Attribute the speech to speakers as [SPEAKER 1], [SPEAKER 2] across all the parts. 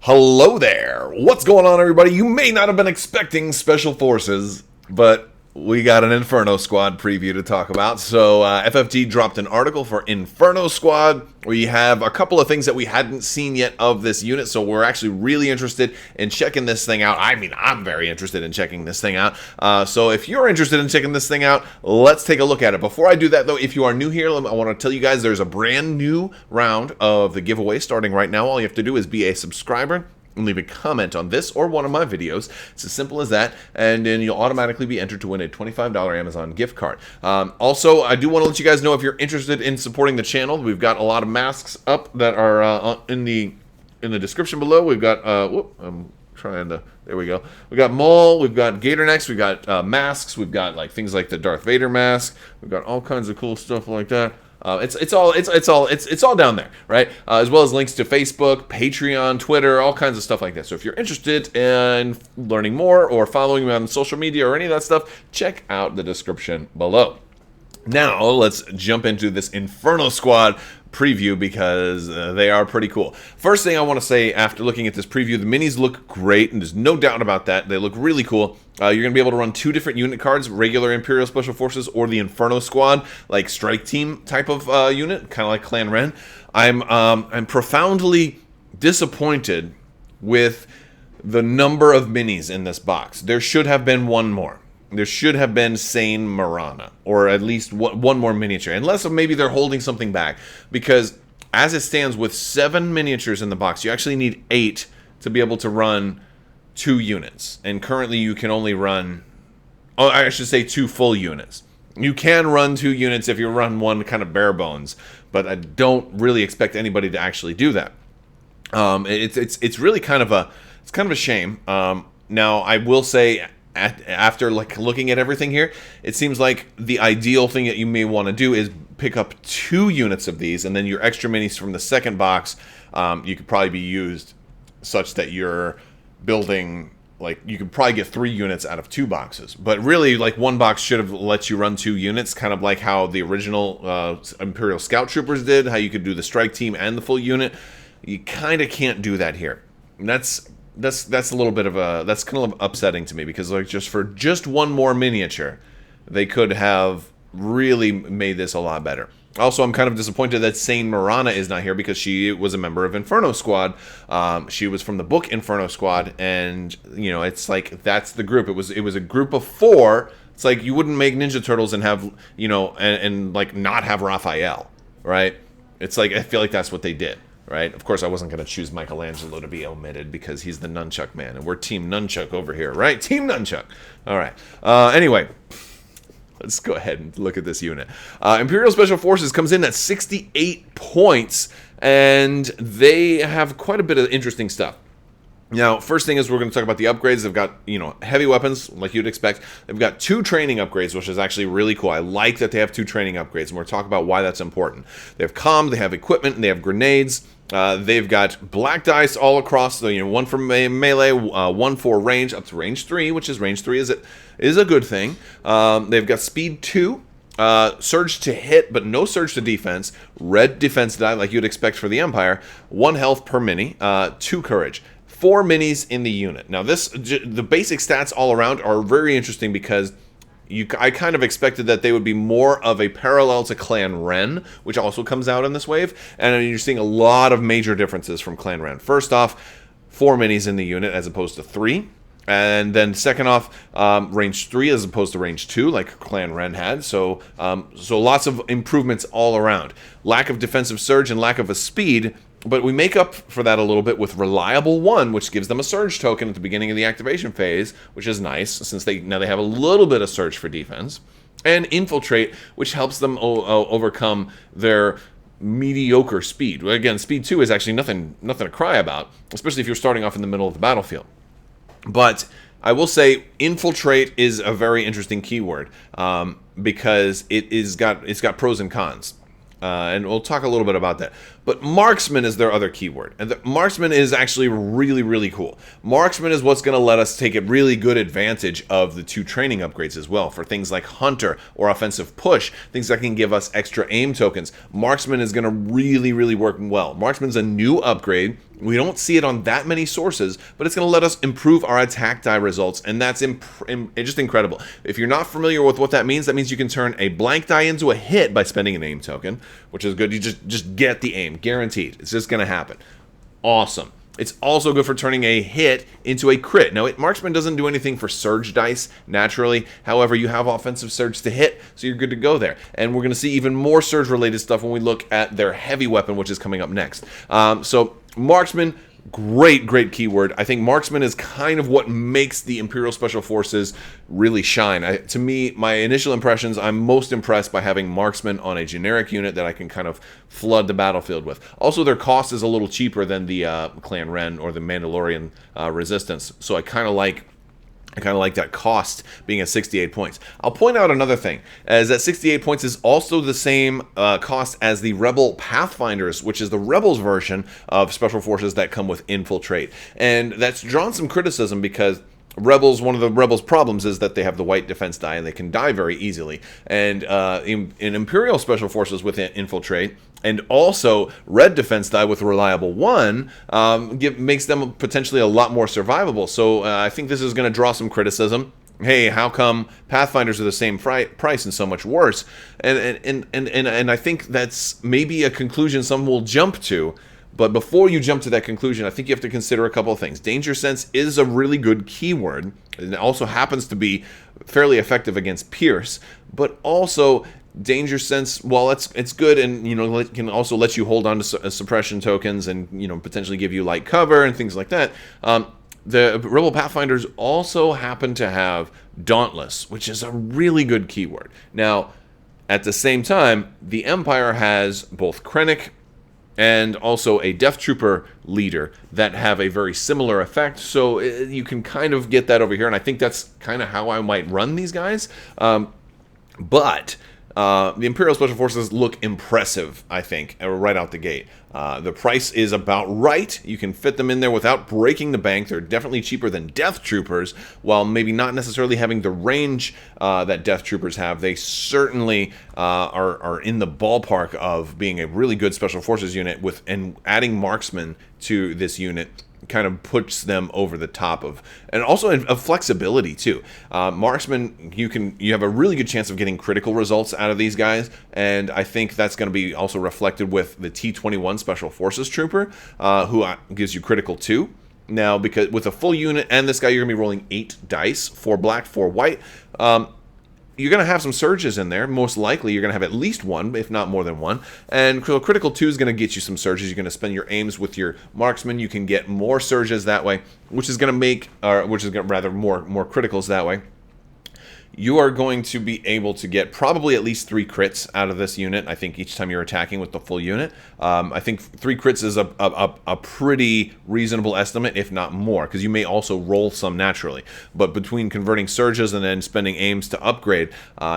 [SPEAKER 1] Hello there. What's going on, everybody? You may not have been expecting Special Forces, but we got an Inferno Squad preview to talk about. So FFG dropped an article for Inferno Squad. We have a couple of things that we hadn't seen yet of this unit, so we're actually really interested in checking this thing out. I mean, I'm very interested in checking this thing out. So if you're interested in checking this thing out, let's take a look at it. Before I do that, though, if you are new here, I want to tell you guys there's a brand new round of the giveaway starting right now. All you have to do is be a subscriber and leave a comment on this or one of my videos. It's as simple as that, and then you'll automatically be entered to win a $25 Amazon gift card. Also, I do want to let you guys know if you're interested in supporting the channel, we've got a lot of masks up that are in the description below. We've got I'm trying to. There we go. We got Maul, we've got Gator Necks, we've got masks, we've got like things like the Darth Vader mask, we've got all kinds of cool stuff like that. It's all down there, right? As well as links to Facebook, Patreon, Twitter, all kinds of stuff like that. So if you're interested in learning more or following me on social media or any of that stuff, check out the description below. Now let's jump into this Inferno Squad preview because they are pretty cool. First thing I want to say after looking at this preview, the minis look great, and there's no doubt about that. They look really cool. You're going to be able to run two different unit cards, regular Imperial Special Forces or the Inferno Squad, like strike team type of unit, kind of like Clan Ren. I'm profoundly disappointed with the number of minis in this box. There should have been one more. There should have been Sane Marana, or at least one more miniature, unless maybe they're holding something back. Because as it stands, with 7 miniatures in the box, you actually need 8 to be able to run 2 units. And currently you can only run, I should say 2 full units. You can run 2 units if you run one kind of bare bones, but I don't really expect anybody to actually do that. It's really kind of a shame. Now I will say, after like looking at everything here, it seems like the ideal thing that you may want to do is pick up 2 units of these, and then your extra minis from the second box, you could probably be used such that you're building, like, you could probably get 3 units out of 2 boxes. But really, like, one box should have let you run 2 units, kind of like how the original Imperial Scout Troopers did, how you could do the strike team and the full unit. You kind of can't do that here. And that's a little bit of that's kind of upsetting to me, because like just one more miniature, they could have really made this a lot better. Also, I'm kind of disappointed that Sane Marana is not here, because she was a member of Inferno Squad. She was from the book Inferno Squad, and you know, it's like that's the group. It was a group of 4. It's like you wouldn't make Ninja Turtles and have, you know, and like not have Raphael, right? It's like I feel like that's what they did. Right? Of course, I wasn't going to choose Michelangelo to be omitted because he's the Nunchuck man, and we're Team Nunchuck over here, right? Team Nunchuck. All right. Anyway, let's go ahead and look at this unit. Imperial Special Forces comes in at 68 points, and they have quite a bit of interesting stuff. Now, first thing is we're going to talk about the upgrades. They've got, you know, heavy weapons, like you'd expect. They've got 2 training upgrades, which is actually really cool. I like that they have 2 training upgrades, and we're talking about why that's important. They have comm, they have equipment, and they have grenades. They've got black dice all across, you know, 1 for melee, 1 for range, up to range 3, which is range 3 is a good thing. They've got speed 2. Surge to hit, but no surge to defense. Red defense die, like you'd expect for the Empire. 1 health per mini. 2 courage. 4 minis in the unit. Now, the basic stats all around are very interesting, because I kind of expected that they would be more of a parallel to Clan Ren, which also comes out in this wave, and you're seeing a lot of major differences from Clan Ren. First off, 4 minis in the unit as opposed to 3. And then second off, range 3 as opposed to range 2, like Clan Ren had. So lots of improvements all around. Lack of defensive surge and lack of a speed, but we make up for that a little bit with Reliable 1, which gives them a surge token at the beginning of the activation phase, which is nice, since now they have a little bit of surge for defense. And Infiltrate, which helps them overcome their mediocre speed. Again, speed 2 is actually nothing to cry about, especially if you're starting off in the middle of the battlefield. But I will say Infiltrate is a very interesting keyword, because it's got pros and cons. And we'll talk a little bit about that. But Marksman is their other keyword. And Marksman is actually really, really cool. Marksman is what's going to let us take a really good advantage of the 2 training upgrades as well for things like Hunter or Offensive Push, things that can give us extra aim tokens. Marksman is going to really, really work well. Marksman's a new upgrade. We don't see it on that many sources, but it's going to let us improve our attack die results, and that's just incredible. If you're not familiar with what that means you can turn a blank die into a hit by spending an aim token, which is good. You just get the aim, guaranteed. It's just going to happen. Awesome. It's also good for turning a hit into a crit. Now, Marksman doesn't do anything for surge dice, naturally. However, you have offensive surge to hit, so you're good to go there. And we're going to see even more surge-related stuff when we look at their heavy weapon, which is coming up next. So, Marksman, great keyword. I think Marksman is kind of what makes the Imperial Special Forces really shine. To me, my initial impressions, I'm most impressed by having Marksman on a generic unit that I can kind of flood the battlefield with. Also, their cost is a little cheaper than the Clan Ren or the Mandalorian Resistance, so I kind of like that cost being at 68 points. I'll point out another thing, is that 68 points is also the same cost as the Rebel Pathfinders, which is the Rebels version of Special Forces that come with Infiltrate. And that's drawn some criticism because one of the Rebels' problems is that they have the white defense die and they can die very easily. And in Imperial Special Forces with Infiltrate, and also red defense die with Reliable 1 makes them potentially a lot more survivable. So I think this is going to draw some criticism. Hey, how come Pathfinders are the same price and so much worse? And I think that's maybe a conclusion some will jump to. But before you jump to that conclusion, I think you have to consider a couple of things. Danger Sense is a really good keyword. It also happens to be fairly effective against Pierce, but also Danger Sense, while it's good and can also let you hold on to suppression tokens and potentially give you light cover and things like that. The Rebel Pathfinders also happen to have Dauntless, which is a really good keyword. Now, at the same time, the Empire has both Krennic and also a Death Trooper leader that have a very similar effect, so you can kind of get that over here, and I think that's kind of how I might run these guys. But the Imperial Special Forces look impressive, I think, right out the gate. The price is about right. You can fit them in there without breaking the bank. They're definitely cheaper than Death Troopers, while maybe not necessarily having the range that Death Troopers have. They certainly are in the ballpark of being a really good Special Forces unit, and adding Marksman to this unit kind of puts them over the top of, and also of flexibility too. Marksman, you have a really good chance of getting critical results out of these guys, and I think that's going to be also reflected with the T-21 Special Forces Trooper, who gives you critical too. Now, because with a full unit and this guy, you're going to be rolling 8 dice, 4 black, 4 white. You're going to have some surges in there. Most likely, you're going to have at least one, if not more than one. And Critical 2 is going to get you some surges. You're going to spend your aims with your Marksman. You can get more surges that way, which is going to make, more criticals that way. You are going to be able to get probably at least 3 crits out of this unit, I think, each time you're attacking with the full unit. I think 3 crits is a pretty reasonable estimate, if not more, because you may also roll some naturally. But between converting surges and then spending aims to upgrade,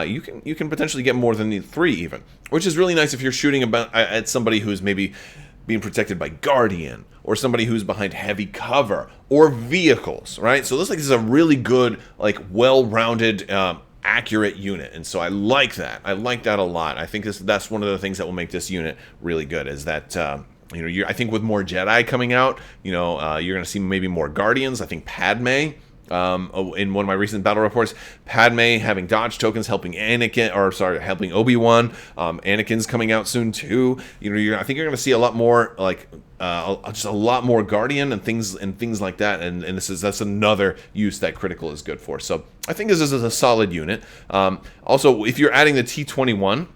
[SPEAKER 1] you can potentially get more than the 3 even, which is really nice if you're shooting at somebody who's maybe being protected by Guardian, or somebody who's behind heavy cover, or vehicles, right? So it looks like this is a really good, well-rounded, accurate unit, and so I like that. I like that a lot. I think that's one of the things that will make this unit really good, is that, I think with more Jedi coming out, you're going to see maybe more Guardians. I think Padme, in one of my recent battle reports, Padme having dodge tokens helping helping Obi-Wan. Anakin's coming out soon too. I think you're going to see a lot more just a lot more Guardian and things like that. And that's another use that critical is good for. So I think this is a solid unit. Also, if you're adding the T-21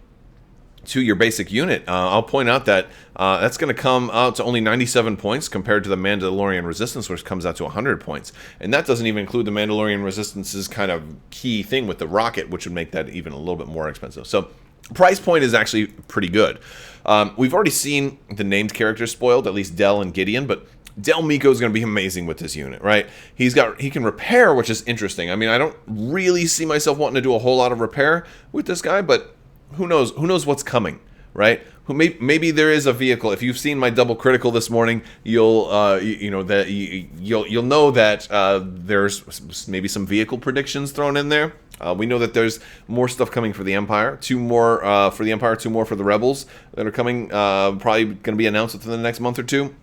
[SPEAKER 1] to your basic unit, I'll point out that that's going to come out to only 97 points compared to the Mandalorian Resistance, which comes out to 100 points. And that doesn't even include the Mandalorian Resistance's kind of key thing with the rocket, which would make that even a little bit more expensive. So price point is actually pretty good. We've already seen the named characters spoiled, at least Del and Gideon, but Del Meeko is going to be amazing with this unit, right? He can repair, which is interesting. I mean, I don't really see myself wanting to do a whole lot of repair with this guy, but who knows what's coming, right? maybe there is a vehicle. If you've seen my double critical this morning, you'll you'll know that there's maybe some vehicle predictions thrown in there. We know that there's more stuff coming for the Empire. 2 more for the Empire, 2 more for the Rebels that are coming. Probably going to be announced within the next month or two,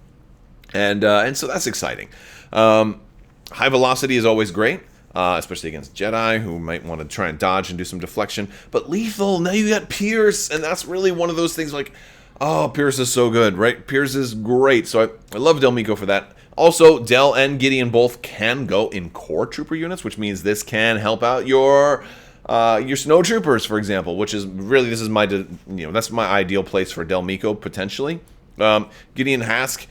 [SPEAKER 1] and so that's exciting. High velocity is always great. Especially against Jedi, who might want to try and dodge and do some deflection. But lethal, now you got Pierce, and that's really one of those things like, oh, Pierce is so good, right? Pierce is great, so I love Del Meeko for that. Also, Del and Gideon both can go in core trooper units, which means this can help out your snow troopers, for example, which is really, this is my, that's my ideal place for Del Meeko, potentially. Gideon Hask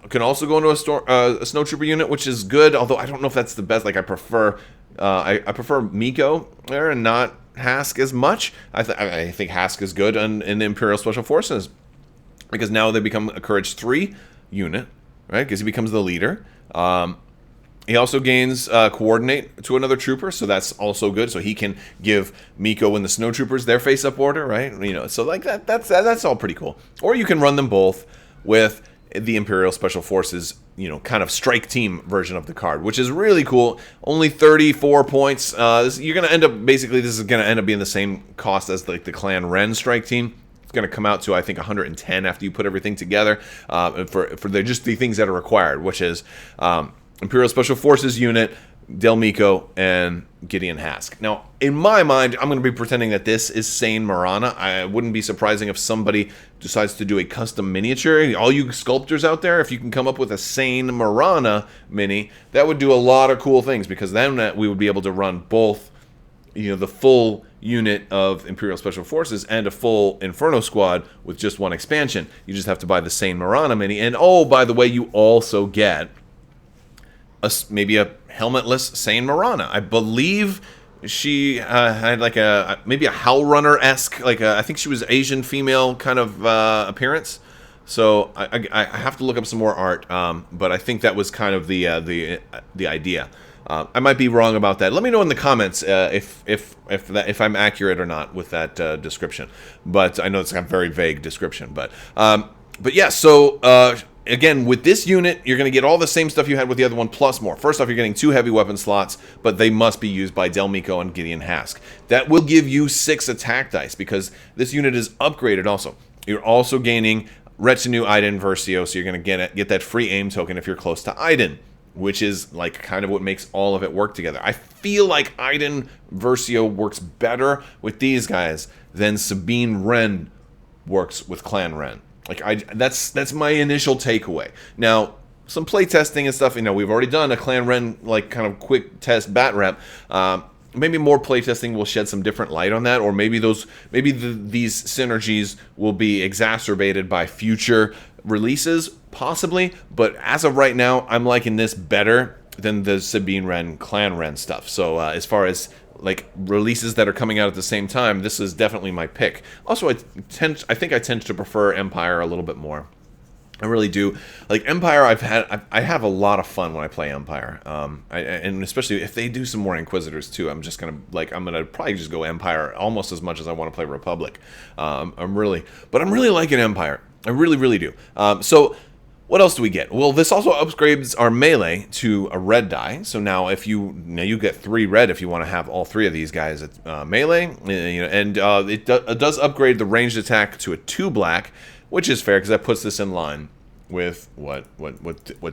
[SPEAKER 1] can also go into a snow trooper unit, which is good. Although I don't know if that's the best. Like I prefer Meeko there and not Hask as much. I think Hask is good in the Imperial Special Forces because now they become a Courage 3 unit, right? Because he becomes the leader. He also gains coordinate to another trooper, so that's also good. So he can give Meeko and the snow troopers their face-up order, right? So like that's all pretty cool. Or you can run them both with the Imperial Special Forces, kind of strike team version of the card, which is really cool. Only 34 points. You're going to end up, basically, this is going to end up being the same cost as like the Clan Ren strike team. It's going to come out to, I think, 110 after you put everything together for just the things that are required, which is Imperial Special Forces unit, Del Meeko, and Gideon Hask. Now, in my mind, I'm going to be pretending that this is Sane Marana. I wouldn't be surprising if somebody decides to do a custom miniature. All you sculptors out there, if you can come up with a Sane Marana mini, that would do a lot of cool things, because then we would be able to run both, the full unit of Imperial Special Forces and a full Inferno Squad with just one expansion. You just have to buy the Sane Marana mini. And oh, by the way, you also get maybe a helmetless Sane Marana. I believe she had like maybe a Howl Runner-esque, I think she was Asian female kind of appearance. So I have to look up some more art, but I think that was kind of the idea. I might be wrong about that. Let me know in the comments if I'm accurate or not with that description. But I know it's a very vague description. But yeah, so again, with this unit, you're going to get all the same stuff you had with the other one, plus more. First off, you're getting 2 heavy weapon slots, but they must be used by Del Meeko and Gideon Hask. That will give you 6 attack dice, because this unit is upgraded also. You're also gaining Retinue Iden Versio, so you're going to get that free aim token if you're close to Iden, which is like kind of what makes all of it work together. I feel like Iden Versio works better with these guys than Sabine Wren works with Clan Ren. That's my initial takeaway. Now, some play testing and stuff, we've already done a Clan Ren kind of quick test bat rep. Maybe more play testing will shed some different light on that, or maybe these synergies will be exacerbated by future releases, possibly. But as of right now, I'm liking this better than the Sabine Wren, Clan Ren stuff. So as far as releases that are coming out at the same time, this is definitely my pick. Also, I think I tend to prefer Empire a little bit more. I really do. Empire, I have a lot of fun when I play Empire. And especially if they do some more Inquisitors too, I'm gonna probably just go Empire almost as much as I want to play Republic. I'm really liking Empire. I really, really do. So what else do we get? Well, this also upgrades our melee to a red die. So now you get 3 red if you want to have all 3 of these guys at melee. And it does upgrade the ranged attack to a 2 black, which is fair because that puts this in line with what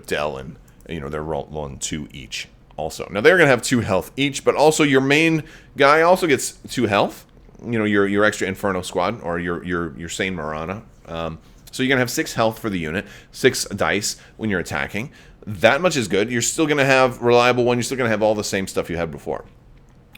[SPEAKER 1] Del and they're rolling 2 each. Also, now they're gonna have 2 health each, but also your main guy also gets 2 health. Your extra Inferno Squad or your Sane Marana. So you're going to have 6 health for the unit, 6 dice when you're attacking. That much is good. You're still going to have reliable one. You're still going to have all the same stuff you had before.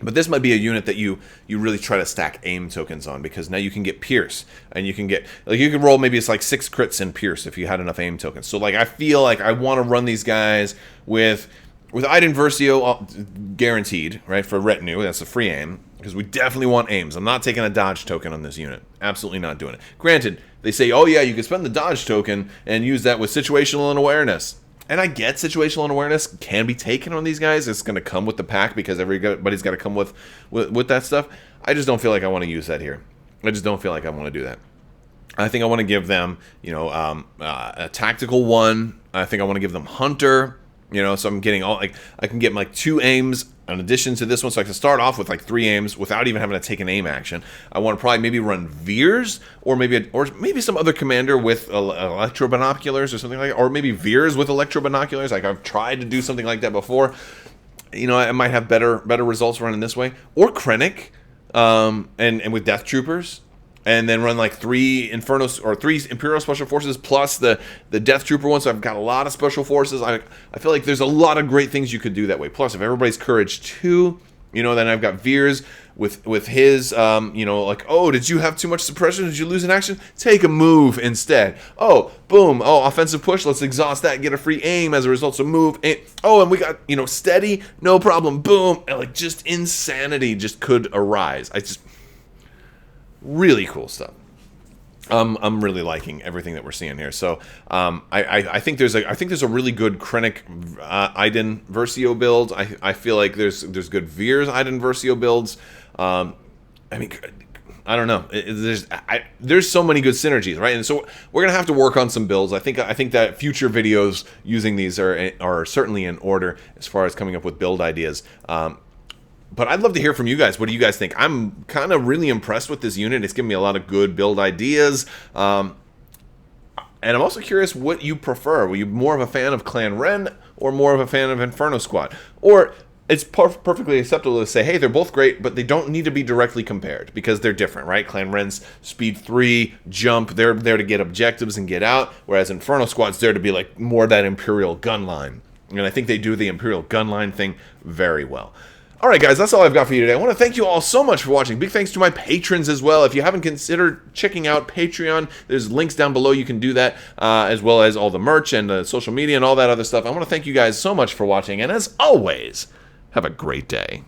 [SPEAKER 1] But this might be a unit that you really try to stack aim tokens on, because now you can get Pierce. And you can get, you can roll maybe it's 6 crits in Pierce if you had enough aim tokens. So I feel like I want to run these guys with Iden Versio guaranteed, right, for Retinue. That's a free aim, because we definitely want aims. I'm not taking a dodge token on this unit. Absolutely not doing it. Granted, they say, oh yeah, you can spend the dodge token and use that with situational and awareness. And I get situational and awareness can be taken on these guys. It's going to come with the pack because everybody's got to come with that stuff. I just don't feel like I want to use that here. I just don't feel like I want to do that. I think I want to give them, a tactical one. I think I want to give them Hunter. So I'm getting all, like, I can get like 2 aims in addition to this one, so I can start off with like 3 aims without even having to take an aim action. I want to probably maybe run Veers, or maybe some other commander with electro binoculars or something like that, or maybe Veers with electro binoculars. Like, I've tried to do something like that before. I might have better results running this way, or Krennic, and with Death Troopers. And then run like 3 Infernos or 3 Imperial Special Forces plus the Death Trooper one. So I've got a lot of Special Forces. I feel like there's a lot of great things you could do that way. Plus, if everybody's Courage 2, then I've got Veers with his, like, oh, did you have too much suppression? Did you lose an action? Take a move instead. Oh, boom. Oh, offensive push. Let's exhaust that. Get a free aim as a result. So move. Oh, and we got, steady. No problem. Boom. And like, just insanity just could arise. Really cool stuff. I'm really liking everything that we're seeing here. So I think there's a really good Krennic Iden Versio build. I feel like there's good Veers Iden Versio builds. I don't know. There's so many good synergies, right? And so we're gonna have to work on some builds. I think that future videos using these are certainly in order as far as coming up with build ideas. But I'd love to hear from you guys. What do you guys think? I'm kind of really impressed with this unit. It's given me a lot of good build ideas. And I'm also curious what you prefer. Were you more of a fan of Clan Ren or more of a fan of Inferno Squad? Or it's perfectly acceptable to say, hey, they're both great, but they don't need to be directly compared because they're different, right? Clan Ren's speed 3, jump, they're there to get objectives and get out, whereas Inferno Squad's there to be like more that Imperial gun line. And I think they do the Imperial gun line thing very well. All right, guys, that's all I've got for you today. I want to thank you all so much for watching. Big thanks to my patrons as well. If you haven't considered checking out Patreon, there's links down below. You can do that, as well as all the merch and social media and all that other stuff. I want to thank you guys so much for watching. And as always, have a great day.